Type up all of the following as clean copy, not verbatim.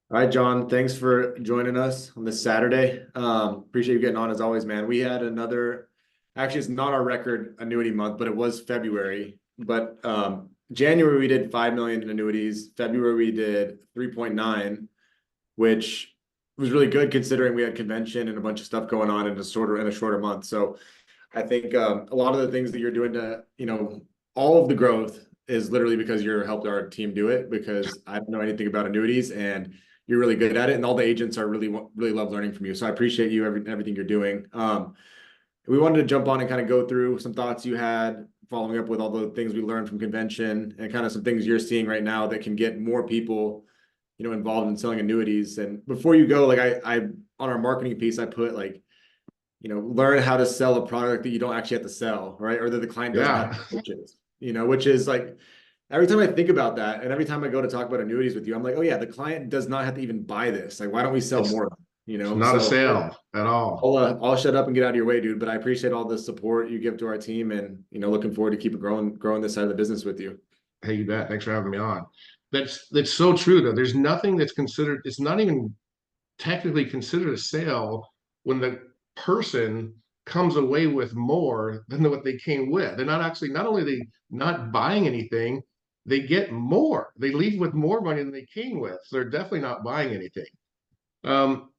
All right, John, thanks for joining us on this Saturday. Appreciate you getting on as always, man. We had actually, it's not our record annuity month, but it was February. But January, we did 5 million in annuities. February, we did 3.9, which was really good considering we had convention and a bunch of stuff going on in a shorter month. So I think a lot of the things that you're doing all of the growth is literally because you're helped our team do it because I don't know anything about annuities and you're really good at it. And all the agents are really love learning from you. So I appreciate you, everything you're doing. We wanted to jump on and kind of go through some thoughts you had following up with all the things we learned from convention and kind of some things you're seeing right now that can get more people, involved in selling annuities. And before you go, like I on our marketing piece, I put like, learn how to sell a product that you don't actually have to sell, right? Or that the client doesn't have Yeah, to purchase, which is like every time I think about that and every time I go to talk about annuities with you, I'm like, oh yeah, the client does not have to even buy this. Like, why don't we sell it's more of them? it's not a So sale at all. I'll shut up and get out of your way, dude. But I appreciate all the support you give to our team and, looking forward to keep it growing this side of the business with you. Hey, you bet. Thanks for having me on. That's so true though. There's nothing that's considered, it's not even technically considered a sale when the person comes away with more than what they came with. They're not actually, not only are they not buying anything, they get more. They leave with more money than they came with. So they're definitely not buying anything. Um,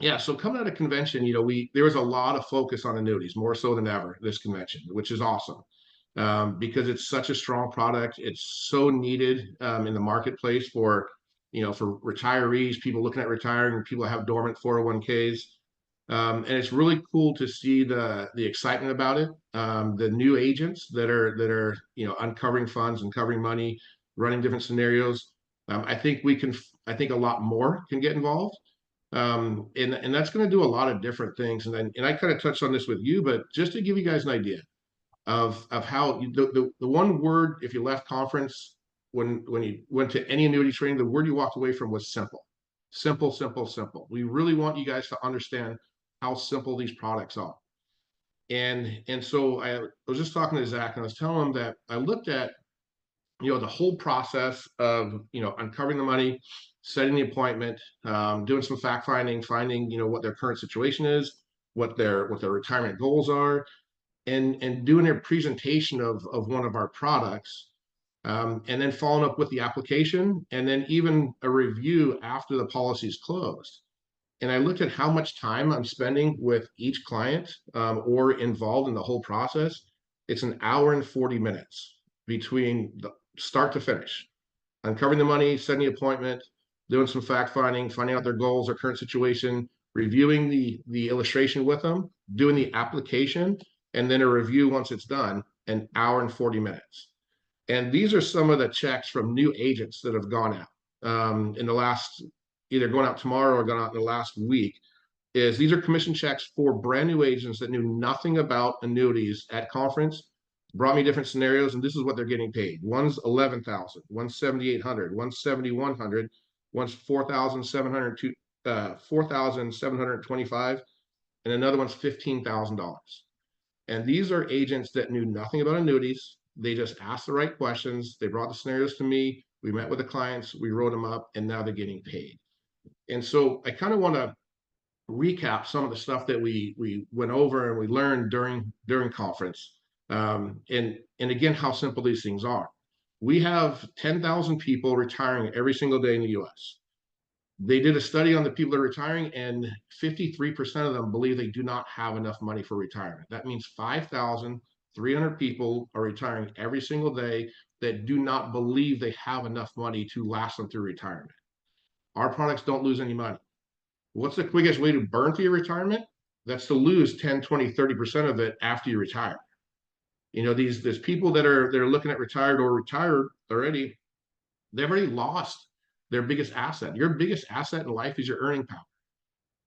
Yeah, so coming out of convention, we there was a lot of focus on annuities, more so than ever this convention, which is awesome because it's such a strong product. It's so needed in the marketplace for retirees, people looking at retiring, people that have dormant 401ks, and it's really cool to see the excitement about it. The new agents that are uncovering funds, uncovering money, running different scenarios. I think I think a lot more can get involved and that's going to do a lot of different things. And I kind of touched on this with you, but just to give you guys an idea of how the one word, if you left conference when you went to any annuity training, the word you walked away from was simple, simple, simple, simple. We really want you guys to understand how simple these products are. And so I was just talking to Zach and I was telling him that I looked at the whole process of uncovering the money, setting the appointment, doing some fact finding, finding what their current situation is, what their retirement goals are, and doing a presentation of one of our products, and then following up with the application, and then even a review after the policy is closed. And I looked at how much time I'm spending with each client or involved in the whole process. It's an hour and 40 minutes between the start to finish, uncovering the money, setting the appointment, doing some fact finding, finding out their goals, their current situation, reviewing the illustration with them, doing the application, and then a review once it's done, an hour and 40 minutes. And these are some of the checks from new agents that have gone out in the last, either going out tomorrow or gone out in the last week. Is these are commission checks for brand new agents that knew nothing about annuities at conference, brought me different scenarios, and this is what they're getting paid. One's 11,000, one's 7,800, one's 7,100, one's 4,702, 4,725, and another one's $15,000. And these are agents that knew nothing about annuities. They just asked the right questions. They brought the scenarios to me. We met with the clients, we wrote them up, and now they're getting paid. And so I kind of want to recap some of the stuff that we went over and we learned during conference. And again, how simple these things are. We have 10,000 people retiring every single day in the U.S. They did a study on the people that are retiring, and 53% of them believe they do not have enough money for retirement. That means 5,300 people are retiring every single day that do not believe they have enough money to last them through retirement. Our products don't lose any money. What's the quickest way to burn through your retirement? That's to lose 10, 20, 30% of it after you retire. There's people that are looking at retired or retired already, they've already lost their biggest asset. Your biggest asset in life is your earning power.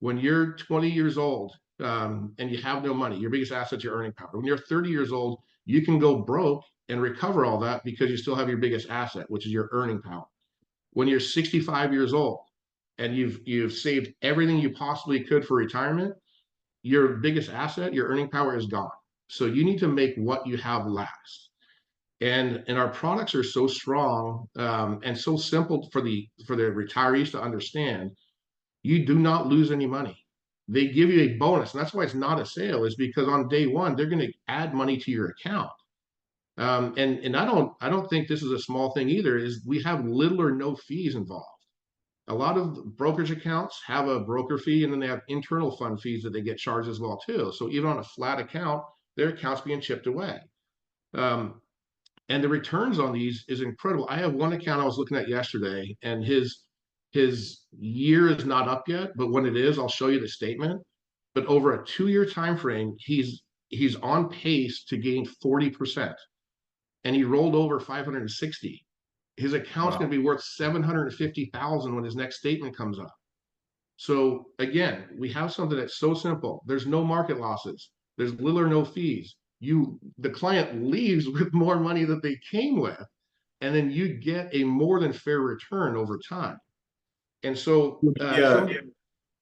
When you're 20 years old and you have no money, your biggest asset is your earning power. When you're 30 years old, you can go broke and recover all that because you still have your biggest asset, which is your earning power. When you're 65 years old and you've saved everything you possibly could for retirement, your biggest asset, your earning power, is gone. So you need to make what you have last. And our products are so strong, and so simple for the retirees to understand. You do not lose any money. They give you a bonus, and that's why it's not a sale, is because on day one they're going to add money to your account. And I don't think this is a small thing either. Is we have little or no fees involved. A lot of brokerage accounts have a broker fee, and then they have internal fund fees that they get charged as well too. So even on a flat account, their account's being chipped away. Um, and the returns on these is incredible. I have one account I was looking at yesterday, and his year is not up yet, but when it is, I'll show you the statement. But over a 2-year time frame, he's on pace to gain 40%, and he rolled over 560. His account's going Wow. to be worth 750,000 when his next statement comes up. So again, we have something that's so simple. There's no market losses. There's little or no fees. The client leaves with more money that they came with, and then you get a more than fair return over time. And so, Yeah.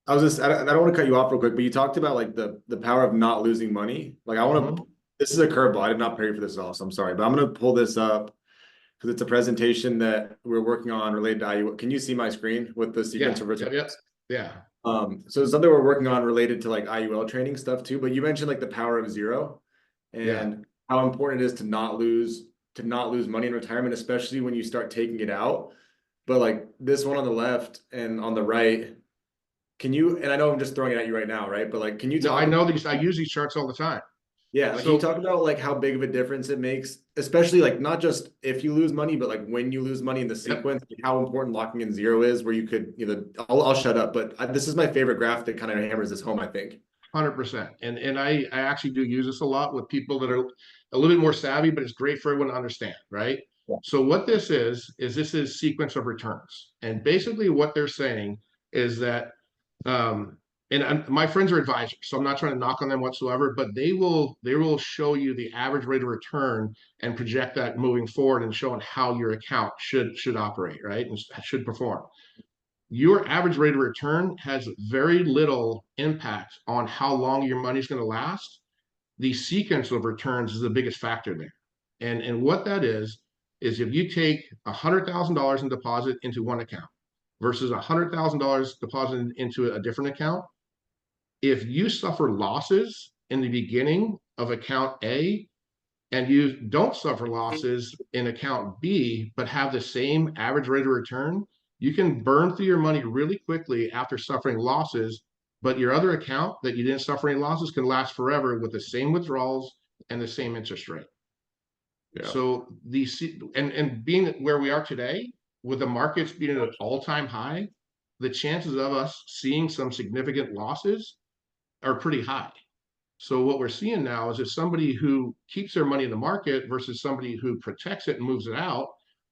I don't want to cut you off real quick, but you talked about like the power of not losing money. Like I want to, Mhm. this is a curveball. I did not prepare for this at all, so I'm sorry, but I'm going to pull this up because it's a presentation that we're working on related to IU. Can you see my screen with the sequence Yeah, of yeah, yeah, returns? yeah. So it's something we're working on related to like IUL training stuff too, but you mentioned like the power of zero Yeah. and how important it is to not lose money in retirement, especially when you start taking it out. But like this one on the left and on the right, can you, and I know I'm just throwing it at you right now, right? But like, can you No, I talk know about, these. I use these charts all the time. yeah, like, can you So talk about like how big of a difference it makes, especially like not just if you lose money, but like when you lose money in the yep, sequence, like, how important locking in zero is, where you could, I'll shut up, but this is my favorite graph that kind of hammers this home, I think. 100%. And I actually do use this a lot with people that are a little bit more savvy, but it's great for everyone to understand, right? Yeah. So what this is sequence of returns. And basically what they're saying is that, um, my friends are advisors, so I'm not trying to knock on them whatsoever, but they will show you the average rate of return and project that moving forward and showing how your account should operate, right? And should perform. Your average rate of return has very little impact on how long your money's going to last. The sequence of returns is the biggest factor there. And what that is if you take $100,000 in deposit into one account versus $100,000 deposited into a different account, if you suffer losses in the beginning of account A and you don't suffer losses in account B, but have the same average rate of return, you can burn through your money really quickly after suffering losses. But your other account that you didn't suffer any losses can last forever with the same withdrawals and the same interest rate. Yeah. So and being where we are today, with the markets being at an all-time high, the chances of us seeing some significant losses are pretty high. So what we're seeing now is if somebody who keeps their money in the market versus somebody who protects it and moves it out,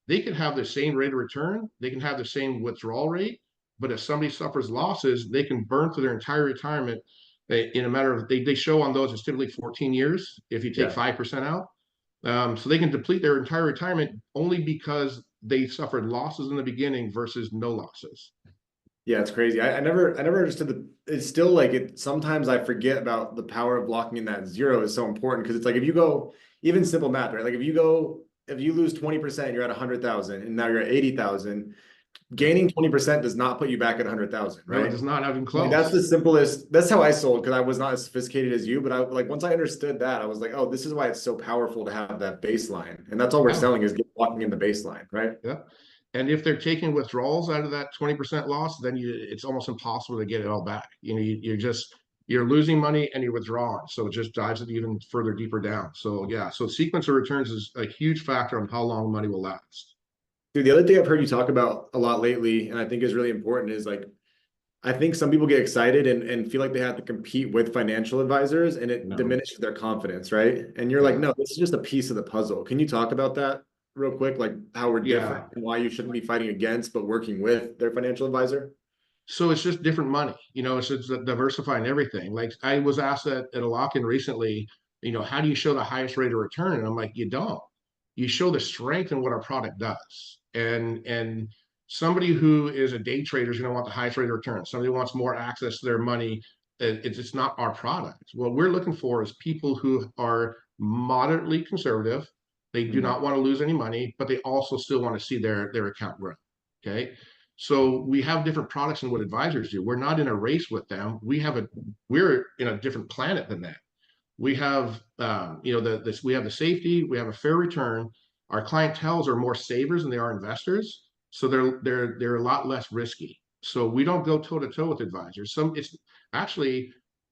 they can have the same rate of return, they can have the same withdrawal rate, but if somebody suffers losses, they can burn through their entire retirement in a matter of they show on those it's typically 14 years if you take Yeah. 5% out. So they can deplete their entire retirement only because they suffered losses in the beginning versus no losses. Yeah, it's crazy. I never understood it's still like it, sometimes I forget about the power of locking in that zero is so important because it's like if you go, even simple math, right? Like if you lose 20%, you're at 100,000 and now you're at 80,000, Yeah. gaining 20% does not put you back at 100,000, No, it right? does not even Like that's close. the simplest, that's how I sold because I was not as sophisticated as you, but I like once I understood that, I was like, oh, this is why it's so powerful to have that baseline. And that's all we're Yeah. selling is locking in the baseline, right? Yeah. And if they're taking withdrawals out of that 20% loss, then it's almost impossible to get it all back. You're losing money and you're withdrawing. So it just dives it even further deeper down. So yeah, so sequence of returns is a huge factor on how long money will last. Dude, the other thing I've heard you talk about a lot lately, and I think is really important, is like I think some people get excited and feel like they have to compete with financial advisors and it No. diminishes their confidence, right? And you're like, Yeah. no, this is just a piece of the puzzle. Can you talk about that real quick? Like how we're different Yeah. and why you shouldn't be fighting against, but working with their financial advisor? So it's just different money, it's diversifying everything. Like I was asked at a lock-in recently, how do you show the highest rate of return? And I'm like, you don't. You show the strength in what our product does. And somebody who is a day trader is going to want the highest rate of return. Somebody wants more access to their money. It's not our product. What we're looking for is people who are moderately conservative. They do not want to lose any money, but they also still want to see their account grow. Okay. So we have different products than what advisors do. We're not in a race with them. We're in a different planet than that. We have we have the safety, we have a fair return. Our clientels are more savers than they are investors, so they're a lot less risky. So we don't go toe to toe with advisors.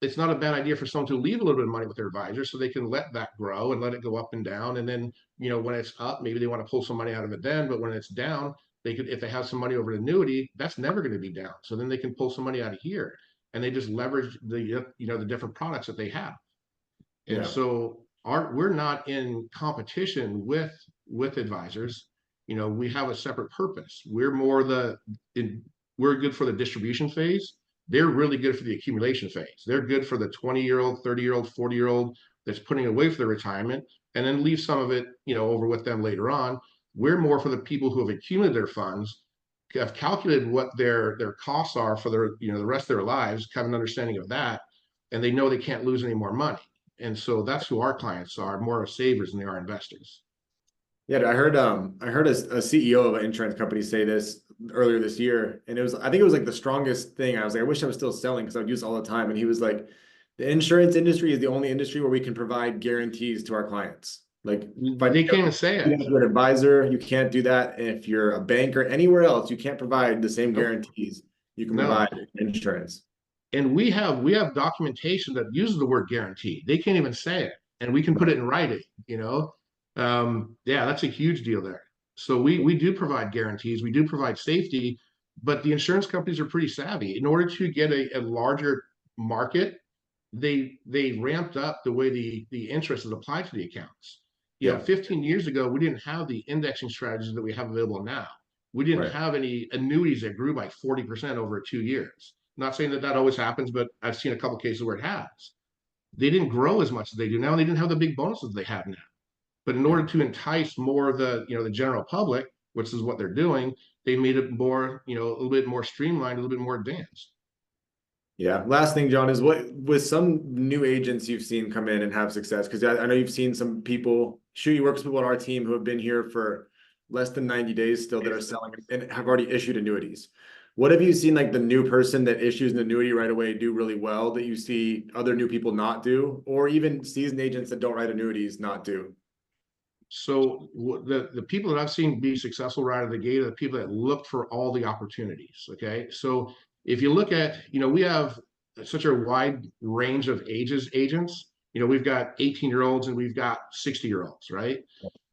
It's not a bad idea for someone to leave a little bit of money with their advisor so they can let that grow and let it go up and down. And then, when it's up, maybe they want to pull some money out of it then, but when it's down, if they have some money over an annuity, that's never going to be down. So then they can pull some money out of here and they just leverage the different products that they have. And so we're not in competition with advisors. We have a separate purpose. We're good for the distribution phase. They're really good for the accumulation phase. They're good for the 20-year-old, 30-year-old, 40-year-old that's putting away for their retirement and then leave some of it, over with them later on. We're more for the people who have accumulated their funds, have calculated what their costs are for the rest of their lives, have an understanding of that, and they know they can't lose any more money. And so that's who our clients are, more savers than they are investors. Yeah, I heard a CEO of an insurance company say this earlier this year, and I think it was like the strongest thing. I was like, I wish I was still selling because I would use it all the time. And he was like, the insurance industry is the only industry where we can provide guarantees to our clients. Like, but they can't say it. If you're an advisor, you can't do that. And if you're a bank or anywhere else, you can't provide the same guarantees you can provide insurance. And we have documentation that uses the word guarantee. They can't even say it, and we can put it in writing. That's a huge deal there. So we do provide guarantees, we do provide safety, but the insurance companies are pretty savvy. In order to get a larger market, they ramped up the way the interest is applied to the accounts. 15 years ago, we didn't have the indexing strategies that we have available now. We didn't have any annuities that grew by 40% over 2 years. Not saying that always happens, but I've seen a couple cases where it has. They didn't grow as much as they do now, and they didn't have the big bonuses they have now. But in order to entice more of the general public, which is what they're doing, they made it more, a little bit more streamlined, a little bit more advanced. Yeah. Last thing, John, is what with some new agents you've seen come in and have success, because I know you've seen some people, you work with people on our team who have been here for less than 90 days still that are selling and have already issued annuities. What have you seen, like the new person that issues an annuity right away do really well that you see other new people not do, or even seasoned agents that don't write annuities not do? So the people that I've seen be successful right out of the gate are the people that look for all the opportunities. Okay. So if you look at, we have such a wide range of agents. We've got 18-year-olds and we've got 60-year-olds, right?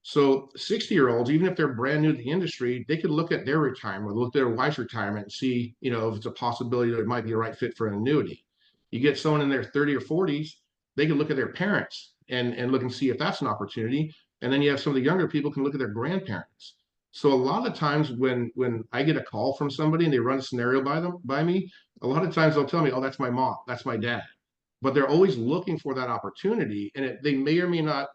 So 60-year-olds, even if they're brand new to the industry, they could look at their retirement, look at their wife's retirement and see, if it's a possibility that it might be a right fit for an annuity. You get someone in their 30 or 40s, they can look at their parents and look and see if that's an opportunity. And then you have some of the younger people can look at their grandparents. So a lot of times when I get a call from somebody and they run a scenario by me, a lot of times they'll tell me, oh, that's my mom, that's my dad. But they're always looking for that opportunity. And they may or may not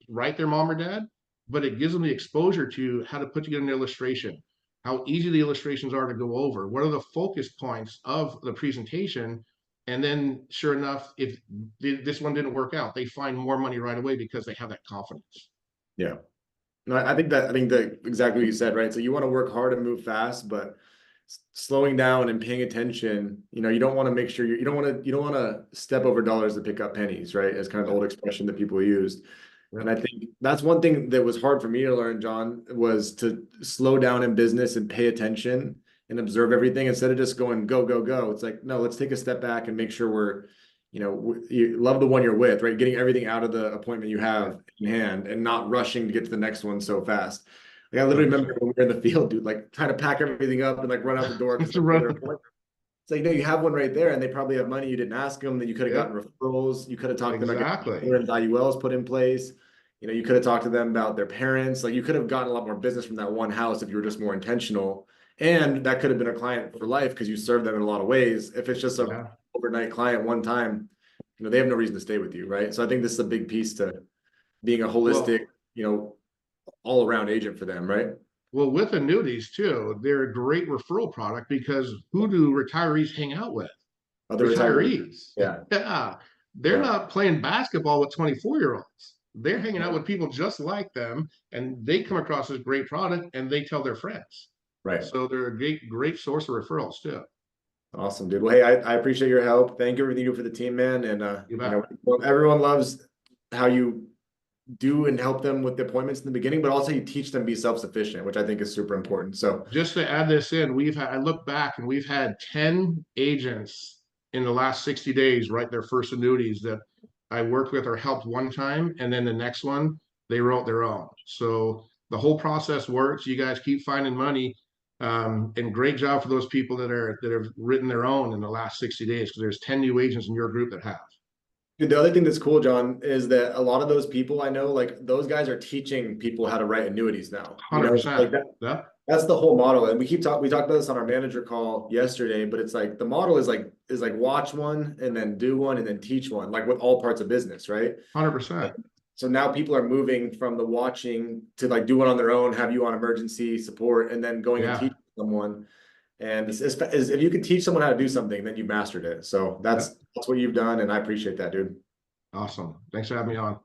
write their mom or dad, but it gives them the exposure to how to put together an illustration, how easy the illustrations are to go over, what are the focus points of the presentation. And then sure enough, if this one didn't work out, they find more money right away because they have that confidence. Yeah. No, I think that exactly what you said, right? So you want to work hard and move fast, but slowing down and paying attention, you don't want to make sure you don't want to step over dollars to pick up pennies, right? As kind of the old expression that people used. And I think that's one thing that was hard for me to learn, John, was to slow down in business and pay attention and observe everything instead of just going, go, go, go. It's like, no, let's take a step back and make sure we're, you love the one you're with, right? Getting everything out of the appointment you have in hand and not rushing to get to the next one so fast. Like I literally remember when we were in the field, dude, like trying to pack everything up and like run out the door. It's like, no, you have one right there and they probably have money you didn't ask them, that you could have gotten referrals. You could have talked to them about IULs put in place. You could have talked to them about their parents. Like you could have gotten a lot more business from that one house if you were just more intentional. And that could have been a client for life because you served them in a lot of ways. If it's just a overnight client one time, they have no reason to stay with you, right? So I think this is a big piece to being a holistic, all around agent for them, right? Well, with annuities too, they're a great referral product because who do retirees hang out with? Other retirees. Yeah. They're not playing basketball with 24-year-olds. they're hanging out with people just like them, and they come across this great product and they tell their friends. Right. So they're a great source of referrals too. Awesome, dude. Well, hey, I appreciate your help. Thank you for everything you do for the team, man. And You you bet. know, everyone loves how you do and help them with the appointments in the beginning, but also you teach them to be self-sufficient, which I think is super important. So Just to add this in, I look back and we've had 10 agents in the last 60 days write their first annuities that I worked with or helped one time, and then the next one they wrote their own. So the whole process works. You guys keep finding money. And great job for those people that have written their own in the last 60 days, because there's 10 new agents in your group that have. dude, the other thing that's cool, John, is that a lot of those people I know, like those guys are teaching people how to write annuities now. You know, like 100%. that, Yeah. that's the whole model. And we talked about this on our manager call yesterday, but it's like the model is like watch one and then do one and then teach one, like with all parts of business, right? 100%. So now people are moving from the watching to like do one on their own, have you on emergency support, and then going and Yeah. teach someone. And if you can teach someone how to do something, then you've mastered it. So that's what you've done, and I appreciate that, dude. Awesome. Thanks for having me on.